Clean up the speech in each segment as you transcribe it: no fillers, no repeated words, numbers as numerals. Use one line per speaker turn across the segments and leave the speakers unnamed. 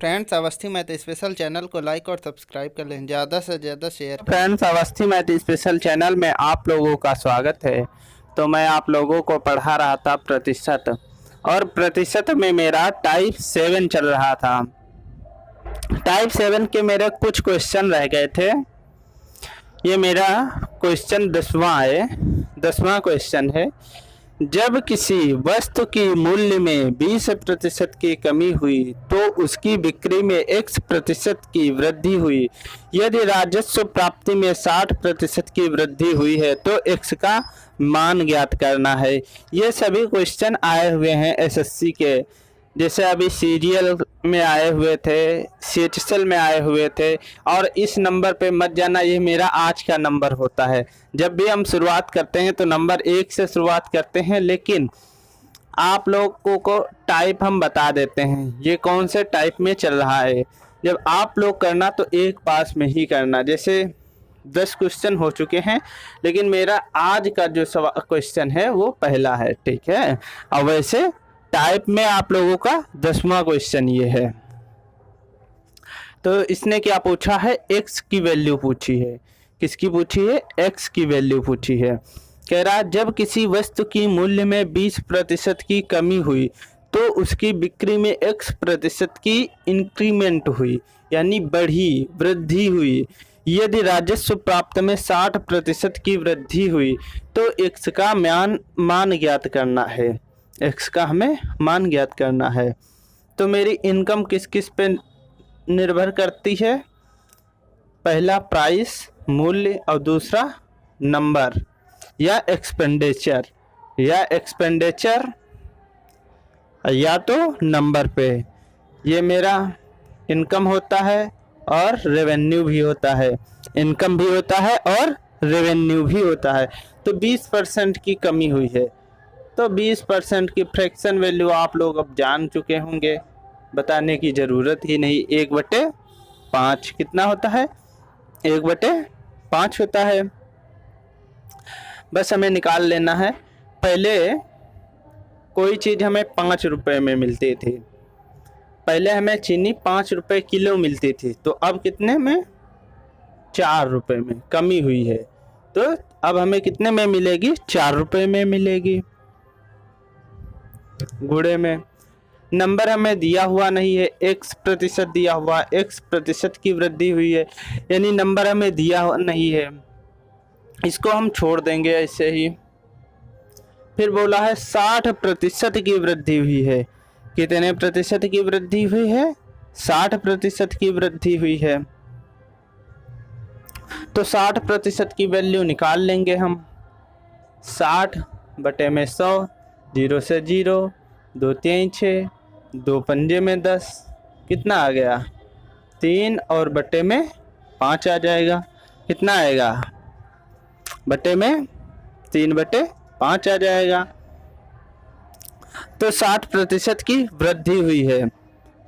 Friends, Awasthi math special channel को like और subscribe कर लें, ज़्यादा से ज़्यादा शेयर करें।
Friends, Awasthi math special channel में आप लोगों का स्वागत है। तो मैं आप लोगों को पढ़ा रहा था प्रतिशत, और प्रतिशत में मेरा टाइप 7 चल रहा था। टाइप 7 के मेरे कुछ क्वेश्चन रह गए थे। ये मेरा क्वेश्चन 10वां क्वेश्चन है। जब किसी वस्तु की मूल्य में 20% की कमी हुई तो उसकी बिक्री में X% की वृद्धि हुई। यदि राजस्व प्राप्ति में 60% की वृद्धि हुई है तो X का मान ज्ञात करना है। ये सभी क्वेश्चन आए हुए हैं एसएससी के, जैसे अभी सीजीएल में आए हुए थे, सीएचएसएल में आए हुए थे। और इस नंबर पे मत जाना, ये मेरा आज का नंबर होता है। जब भी हम शुरुआत करते हैं तो नंबर 1 से शुरुआत करते हैं, लेकिन आप लोगों को टाइप हम बता देते हैं ये कौन से टाइप में चल रहा है। जब आप लोग करना तो एक पास में ही करना। जैसे 10 क्वेश्चन हो चुके हैं, लेकिन मेरा आज का जो क्वेश्चन है वो पहला है, ठीक है। और वैसे टाइप में आप लोगों का 10वां क्वेश्चन ये है। तो इसने क्या पूछा है, x की वैल्यू पूछी है। किसकी पूछी है? x की वैल्यू पूछी है। कह रहा जब किसी वस्तु की मूल्य में 20% की कमी हुई तो उसकी बिक्री में X% की इंक्रीमेंट हुई, यानी बढ़ी, वृद्धि हुई। यदि राजस्व प्राप्त में 60% की वृद्धि हुई तो x का मान ज्ञात करना है। x का हमें मान ज्ञात करना है। तो मेरी इनकम किस किस पे निर्भर करती है? पहला प्राइस, मूल्य, और दूसरा नंबर या एक्सपेंडिचर, या तो नंबर पे। ये मेरा इनकम होता है और रेवेन्यू भी होता है। इनकम भी होता है और रेवेन्यू भी होता है। तो 20% की कमी हुई है, तो 20% की फ्रैक्शन वैल्यू आप लोग अब जान चुके होंगे, बताने की ज़रूरत ही नहीं। 1/5 कितना होता है? 1/5 होता है। बस हमें निकाल लेना है। पहले कोई चीज़ हमें 5 रुपए में मिलती थी। पहले हमें चीनी 5 रुपए किलो मिलती थी, तो अब कितने में? 4 रुपए में कमी हुई है। तो अब हमें कितने में मिलेगी? 4 रुपए में मिलेगी। गुणे में नंबर हमें दिया हुआ नहीं है, X% दिया हुआ, X% की वृद्धि हुई है, यानी नंबर हमें दिया नहीं है, इसको हम छोड़ देंगे ऐसे ही। फिर बोला है 60% की वृद्धि हुई है। कितने प्रतिशत की वृद्धि हुई है? 60% की वृद्धि हुई है। तो 60% की वैल्यू निकाल लेंगे हम। 60/100, 0 से 0, 2 3 6, 2 पंजे में 10, कितना आ गया? 3, और बटे में 5 आ जाएगा। कितना आएगा? बटे में 3/5 आ जाएगा। तो 60% की वृद्धि हुई है।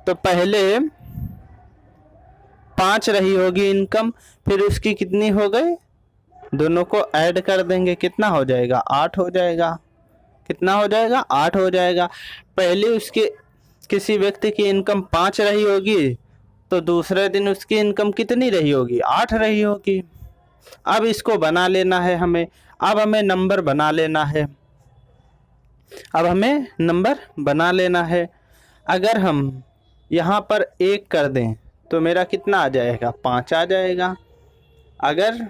तो पहले 5 रही होगी इनकम, फिर उसकी कितनी हो गई? दोनों को ऐड कर देंगे, कितना हो जाएगा? 8 हो जाएगा। कितना हो जाएगा? 8 हो जाएगा। पहले उसके किसी व्यक्ति की इनकम 5 रही होगी, तो दूसरे दिन उसकी इनकम कितनी रही होगी? 8 रही होगी। अब इसको बना लेना है हमें। अब हमें नंबर बना लेना है। अगर हम यहाँ पर 1 कर दें तो मेरा कितना आ जाएगा? 5 आ जाएगा। अगर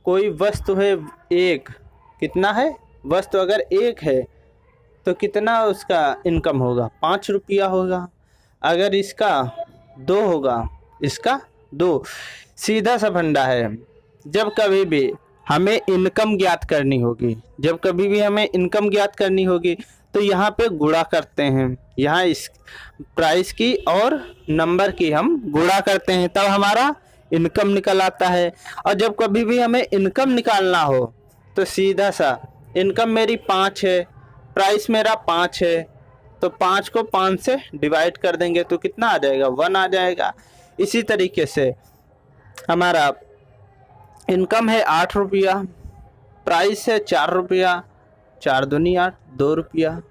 कोई वस्तु है 1, कितना है? वस्तु अगर 1 है तो कितना उसका इनकम होगा? 5 रुपया होगा। अगर इसका 2 होगा, इसका 2। सीधा सा फंडा है। जब कभी भी हमें इनकम ज्ञात करनी होगी तो यहाँ पे गुणा करते हैं। यहाँ इस प्राइस की और नंबर की हम गुणा करते हैं, तब हमारा इनकम निकल आता है। और जब कभी भी हमें इनकम निकालना हो तो सीधा सा, इनकम मेरी 5 है, प्राइस मेरा 5 है, तो 5 को 5 से डिवाइड कर देंगे तो कितना आ जाएगा? 1 आ जाएगा। इसी तरीके से हमारा इनकम है 8 रुपया, प्राइस है 4 रुपया, 4 दूनी 8, 2 रुपया,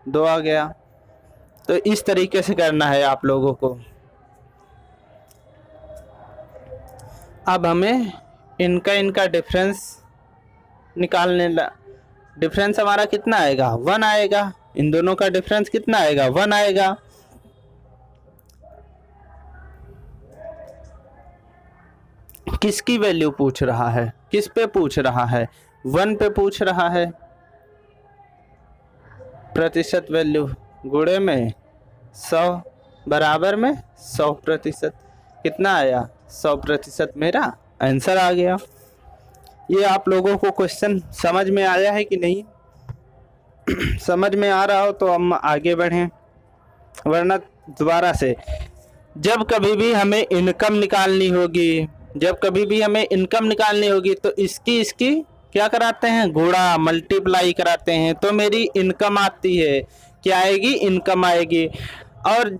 2 आ गया। तो इस तरीके से करना है आप लोगों को। अब हमें इनका डिफरेंस निकालने डिफरेंस हमारा कितना आएगा, 1 आएगा। इन दोनों का डिफरेंस कितना आएगा, 1 आएगा। किसकी वैल्यू पूछ रहा है, किस पे पूछ रहा है, 1 पे पूछ रहा है। प्रतिशत वैल्यू गुणे में 100 बराबर में 100%। कितना आया, 100% मेरा आंसर आ गया। ये आप लोगों को क्वेश्चन समझ में आया है कि नहीं? समझ में आ रहा हो तो हम आगे बढ़ें, वरना दोबारा से जब कभी भी हमें इनकम निकालनी होगी, जब कभी भी हमें इनकम निकालनी होगी तो इसकी क्या कराते हैं, गुणा मल्टीप्लाई कराते हैं, तो मेरी इनकम आती है। क्या आएगी, इनकम आएगी। और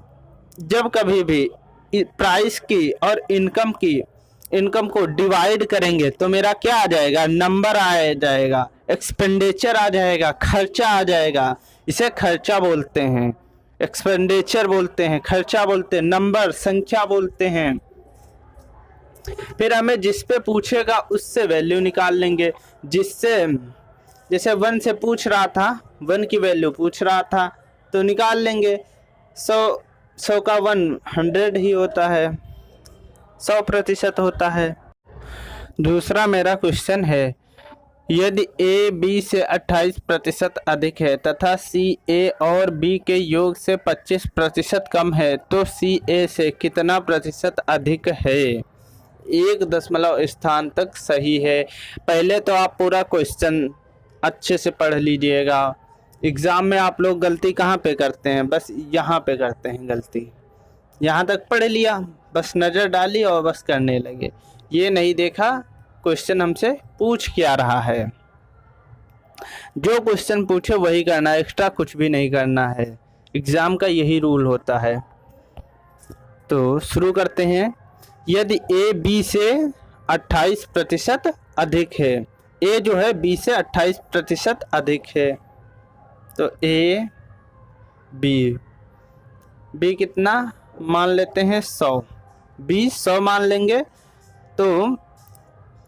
जब कभी भी प्राइस की और इनकम को डिवाइड करेंगे तो मेरा क्या आ जाएगा, नंबर आ जाएगा, एक्सपेंडिचर आ जाएगा, खर्चा आ जाएगा। इसे खर्चा बोलते हैं, एक्सपेंडिचर बोलते हैं, खर्चा बोलते हैं, नंबर संख्या बोलते हैं। फिर हमें जिस पे पूछेगा उससे वैल्यू निकाल लेंगे। जिससे जैसे 1 से पूछ रहा था, 1 की वैल्यू पूछ रहा था तो निकाल लेंगे। 100 का 1 100 ही होता है, 100% होता है। दूसरा मेरा क्वेश्चन है, यदि ए बी से 28% अधिक है तथा सी ए और बी के योग से 25% कम है तो सी ए से कितना प्रतिशत अधिक है? 1 दशमलव स्थान तक सही है। पहले तो आप पूरा क्वेश्चन अच्छे से पढ़ लीजिएगा। एग्ज़ाम में आप लोग गलती कहाँ पे करते हैं, बस यहाँ पे करते हैं गलती। यहाँ तक पढ़ लिया, बस नज़र डाली और बस करने लगे। ये नहीं देखा क्वेश्चन हमसे पूछ क्या रहा है। जो क्वेश्चन पूछे वही करना है, एक्स्ट्रा कुछ भी नहीं करना है। एग्ज़ाम का यही रूल होता है। तो शुरू करते हैं। यदि ए बी से 28% अधिक है, ए जो है बी से 28% अधिक है, तो ए बी कितना मान लेते हैं, 100। बी 100 मान लेंगे तो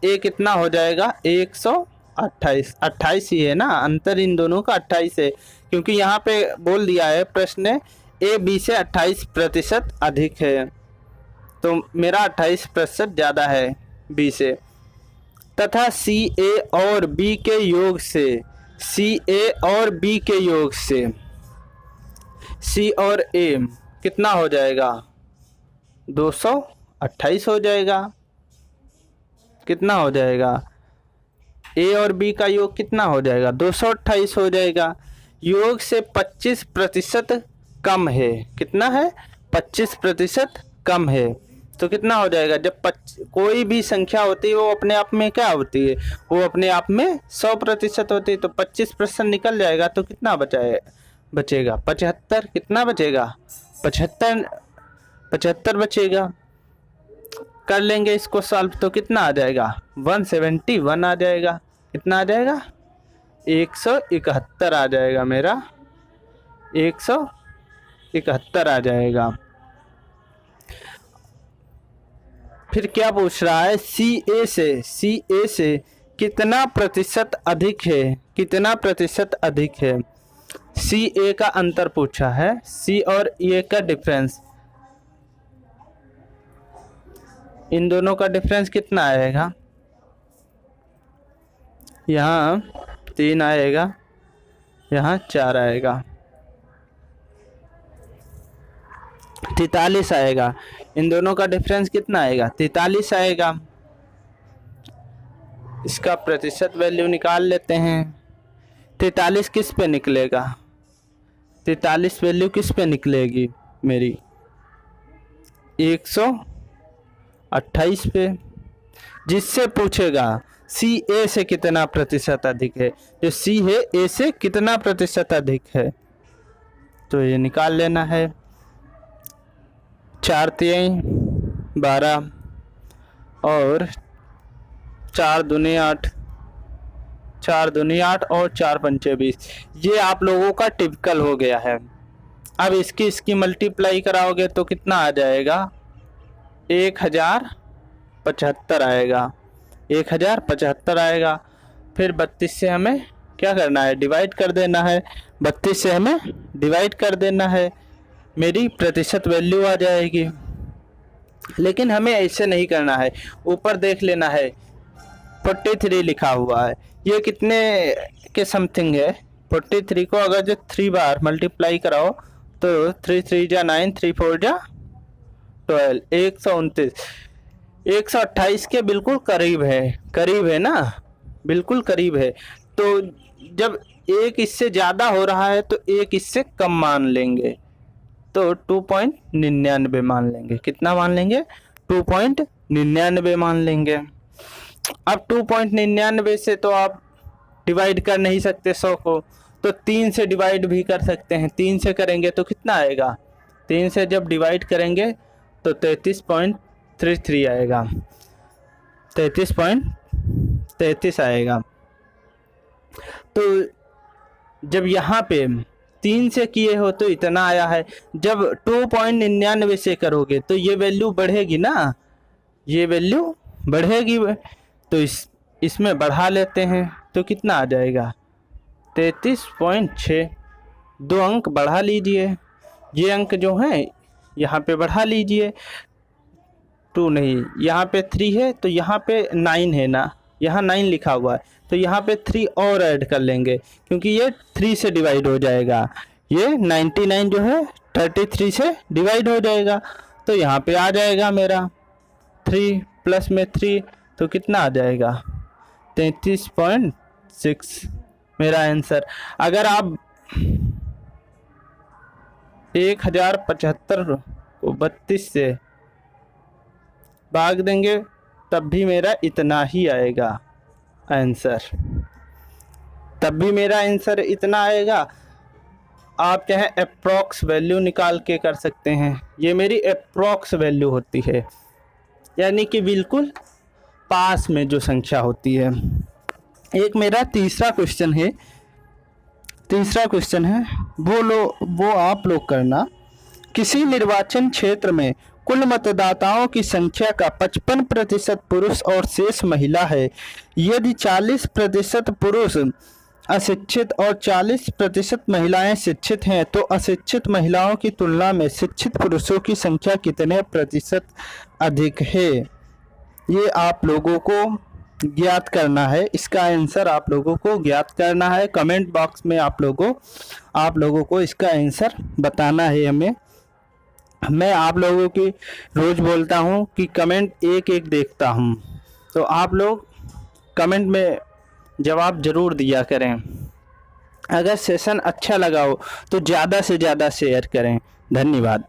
ए कितना हो जाएगा, 128। 28 ही है ना, अंतर इन दोनों का 28 है, क्योंकि यहाँ पे बोल दिया है प्रश्न ने ए बी से 28% अधिक है, तो मेरा 28% ज़्यादा है बी से। तथा सी ए और बी के योग से, सी ए और बी के योग से सी और ए कितना हो जाएगा, 228 हो जाएगा। कितना हो जाएगा, ए और बी का योग कितना हो जाएगा, 228 हो जाएगा। योग से 25% कम है, कितना है, 25% कम है, तो कितना हो जाएगा। जब कोई भी संख्या होती है वो अपने आप में क्या होती है, वो अपने आप में 100% होती है, तो 25% निकल जाएगा तो कितना बचेगा 75। कितना बचेगा, 75 बचेगा। कर लेंगे इसको सॉल्व तो कितना आ जाएगा, 171 आ जाएगा। कितना आ जाएगा, 171 आ जाएगा मेरा, 171 आ जाएगा। फिर क्या पूछ रहा है, सी ए से कितना प्रतिशत अधिक है, कितना प्रतिशत अधिक है। सी ए का अंतर पूछा है, सी और ए का डिफरेंस, इन दोनों का डिफरेंस कितना आएगा, यहाँ 3 आएगा, यहाँ 4 आएगा, 43 आएगा। इन दोनों का डिफरेंस कितना आएगा, 43 आएगा। इसका प्रतिशत वैल्यू निकाल लेते हैं। 43 किस पे निकलेगा, 43 वैल्यू किस पे निकलेगी मेरी, 128 पे। जिससे पूछेगा सी ए से कितना प्रतिशत अधिक है, जो सी है ए से कितना प्रतिशत अधिक है, तो ये निकाल लेना है। 4 तिहाई 12 और 4 दूनी 8, 4 दूनी 8 और 4 पंचे 20। ये आप लोगों का टिपिकल हो गया है। अब इसकी मल्टीप्लाई कराओगे तो कितना आ जाएगा, 1000 1075 आएगा, 1075 आएगा। फिर 32 से हमें क्या करना है, डिवाइड कर देना है। 32 से हमें डिवाइड कर देना है, मेरी प्रतिशत वैल्यू आ जाएगी। लेकिन हमें ऐसे नहीं करना है, ऊपर देख लेना है 43 लिखा हुआ है, ये कितने के समथिंग है। 43 को अगर जो 3 बार मल्टीप्लाई कराओ तो 3 3 जा 9, 3 4 जा 12, 129, 128 के बिल्कुल करीब है ना, बिल्कुल करीब है। तो जब एक इससे ज़्यादा हो रहा है तो एक इससे कम मान लेंगे, तो 2.99 मान लेंगे। कितना मान लेंगे, 2.99 मान लेंगे। अब 2.99 से तो आप डिवाइड कर नहीं सकते 100 को, तो 3 से डिवाइड भी कर सकते हैं। 3 से करेंगे तो कितना आएगा, 3 से जब डिवाइड करेंगे तो 33.33 आएगा, 33.33 आएगा। तो जब यहाँ पे 3 से किए हो तो इतना आया है। जब 2.99 से करोगे तो ये वैल्यू बढ़ेगी ना, ये वैल्यू बढ़ेगी। तो इसमें बढ़ा लेते हैं तो कितना आ जाएगा, 33.6। 2 अंक बढ़ा लीजिए, ये अंक जो हैं यहाँ पे बढ़ा लीजिए। 2 नहीं, यहाँ पे 3 है तो यहाँ पे 9 है ना, यहाँ 9 लिखा हुआ है तो यहाँ पे 3 और ऐड कर लेंगे, क्योंकि ये 3 से डिवाइड हो जाएगा। ये 99 जो है 33 से डिवाइड हो जाएगा, तो यहाँ पे आ जाएगा मेरा 3 प्लस में 3 तो कितना आ जाएगा, 33.6 मेरा आंसर। अगर आप 1075 को 32 से भाग देंगे तब भी मेरा इतना ही आएगा आंसर, तब भी मेरा आंसर इतना आएगा। आप चाहे अप्रॉक्स वैल्यू निकाल के कर सकते हैं, ये मेरी अप्रॉक्स वैल्यू होती है, यानी कि बिल्कुल पास में जो संख्या होती है। एक मेरा तीसरा क्वेश्चन है, वो आप लोग करना। किसी निर्वाचन क्षेत्र में कुल मतदाताओं की संख्या का 55% पुरुष और शेष महिला है। यदि 40% पुरुष अशिक्षित और 40% महिलाएं शिक्षित हैं, तो अशिक्षित महिलाओं की तुलना में शिक्षित पुरुषों की संख्या कितने प्रतिशत अधिक है। ये आप लोगों को ज्ञात करना है, इसका आंसर आप लोगों को ज्ञात करना है। कमेंट बॉक्स में आप लोगों को इसका आंसर बताना है हमें। मैं आप लोगों की रोज़ बोलता हूँ कि कमेंट एक एक देखता हूँ, तो आप लोग कमेंट में जवाब ज़रूर दिया करें। अगर सेशन अच्छा लगा हो तो ज़्यादा से ज़्यादा शेयर करें। धन्यवाद।